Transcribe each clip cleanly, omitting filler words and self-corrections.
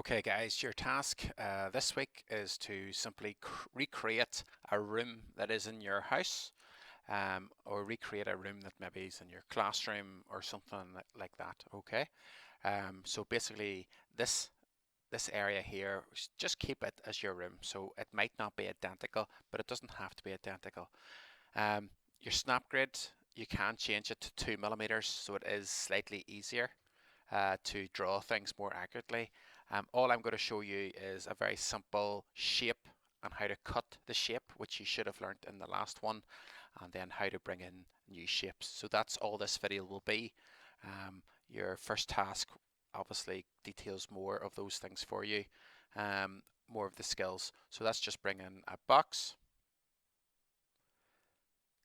Okay guys, your task this week is to simply recreate a room that is in your house, or recreate a room that maybe is in your classroom or something like that. Okay, so basically this area here, just keep it as your room. So it might not be identical, but it doesn't have to be identical. Your snap grid, you can change it to 2 mm, so it is slightly easier to draw things more accurately. All I'm going to show you is a very simple shape and how to cut the shape, which you should have learned in the last one, and then how to bring in new shapes. So that's all this video will be. Your first task obviously details more of those things for you, more of the skills. So let's just bring in a box.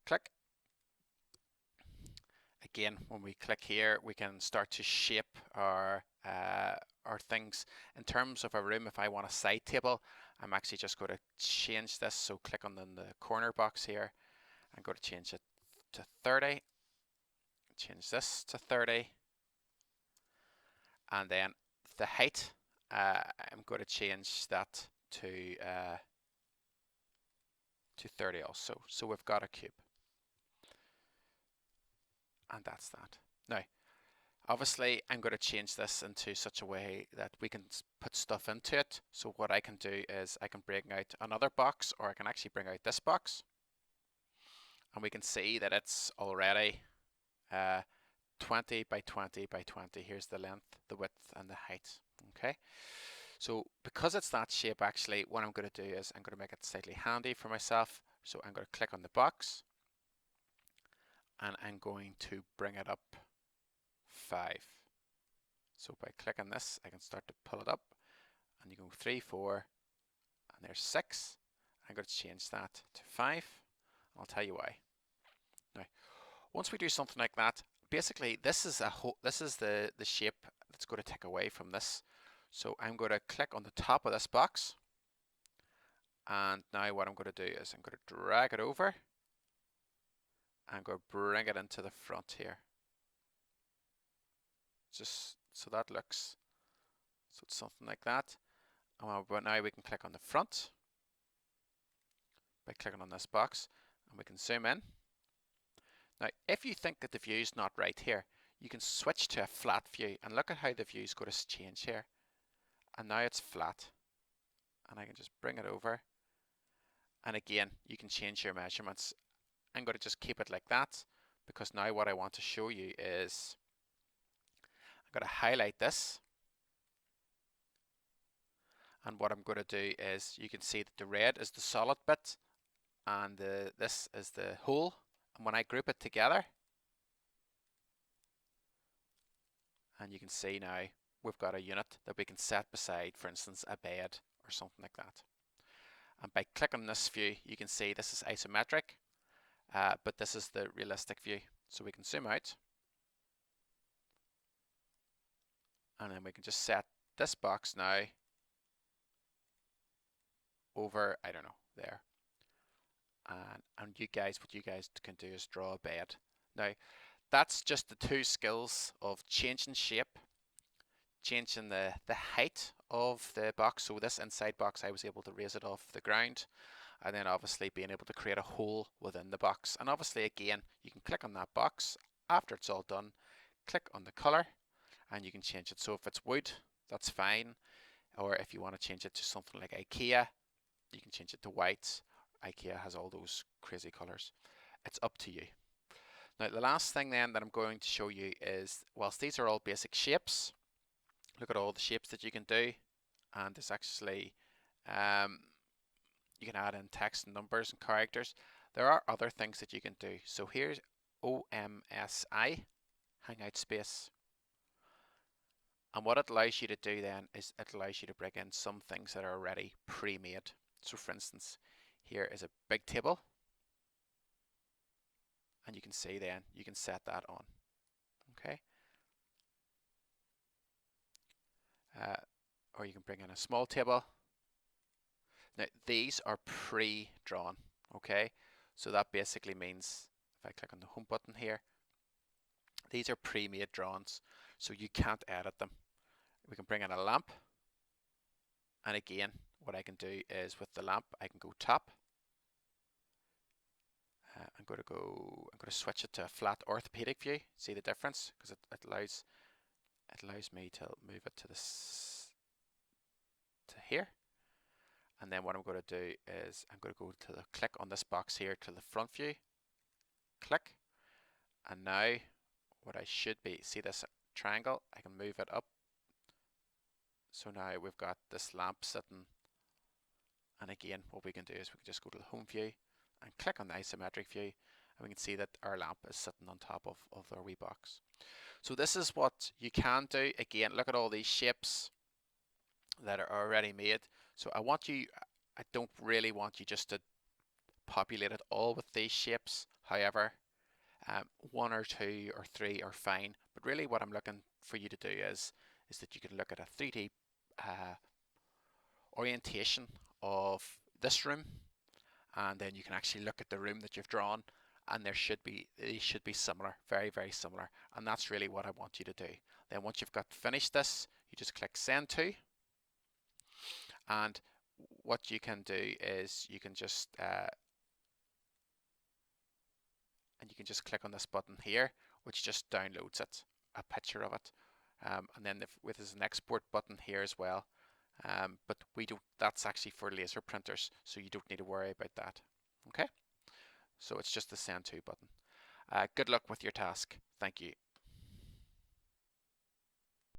Click. Again, when we click here, we can start to shape our things. In terms of a room, if I want a side table, I'm actually just going to change this. So click on the corner box here. I'm going to change it to 30. Change this to 30. And then the height, I'm going to change that to 30 also. So we've got a cube. And that's that. Now, obviously, I'm going to change this into such a way that we can put stuff into it. So what I can do is I can bring out another box, or I can actually bring out this box. And we can see that it's already 20 by 20 by 20. Here's the length, the width, and the height. Okay. So because it's that shape, actually, what I'm going to do is I'm going to make it slightly handy for myself. So I'm going to click on the box, and I'm going to bring it up 5. So by clicking this, I can start to pull it up, and you go 3, 4, and there's 6. I'm going to change that to 5. I'll tell you why. Now, once we do something like that, basically this is the shape that's going to take away from this. So I'm going to click on the top of this box, and now what I'm going to do is I'm going to drag it over. I'm going to bring it into the front here, just so that looks, so it's something like that. But now we can click on the front by clicking on this box, and we can zoom in. Now, if you think that the view is not right here, you can switch to a flat view, and look at how the view is going to change here. And now it's flat, and I can just bring it over. And again, you can change your measurements. I'm going to just keep it like that, because now what I want to show you is I'm going to highlight this. And what I'm going to do is, you can see that the red is the solid bit, and this is the hole. And when I group it together, and you can see now we've got a unit that we can set beside, for instance, a bed or something like that. And by clicking this view, you can see this is isometric, but this is the realistic view. So we can zoom out, and then we can just set this box now over, I don't know, there. And you guys, what you guys can do is draw a bed. Now, that's just the 2 skills of changing shape, changing the height of the box. So this inside box, I was able to raise it off the ground, and then obviously being able to create a hole within the box. And obviously, again, you can click on that box after it's all done, click on the color, and you can change it. So if it's wood, that's fine. Or if you want to change it to something like IKEA, you can change it to white. IKEA has all those crazy colors. It's up to you. Now, the last thing then that I'm going to show you is, whilst these are all basic shapes, look at all the shapes that you can do. And there's actually, you can add in text and numbers and characters. There are other things that you can do. So here's OMSI, hangout space. And what it allows you to do then is it allows you to bring in some things that are already pre-made. So for instance, here is a big table, and you can see then you can set that on. Okay. Or you can bring in a small table. Now these are pre-drawn. Okay, so that basically means if I click on the home button here, these are pre-made drawings, so you can't edit them. We can bring in a lamp, And again, what I can do is with the lamp, I can go top. I'm going to switch it to a flat orthopedic view. See the difference? Because it allows me to move it to here. And then what I'm going to do is I'm going to go to the click on this box here to the front view. Click. And now what I should be, see this triangle? I can move it up. So now we've got this lamp sitting. And again, what we can do is we can just go to the home view and click on the isometric view, and we can see that our lamp is sitting on top of our wee box. So this is what you can do. Again, look at all these shapes that are already made. So I don't really want you just to populate it all with these shapes. However, one or two or three are fine. But really what I'm looking for you to do is that you can look at a 3D orientation of this room, and then you can actually look at the room that you've drawn, and these should be similar, very, very similar. And that's really what I want you to do. Then once you've got finished this, you just click send to, and what you can do is you can just click on this button here, which just downloads it, a picture of it, and then there's an export button here as well. But that's actually for laser printers, so you don't need to worry about that. Okay, so it's just the send to button. Good luck with your task. Thank you.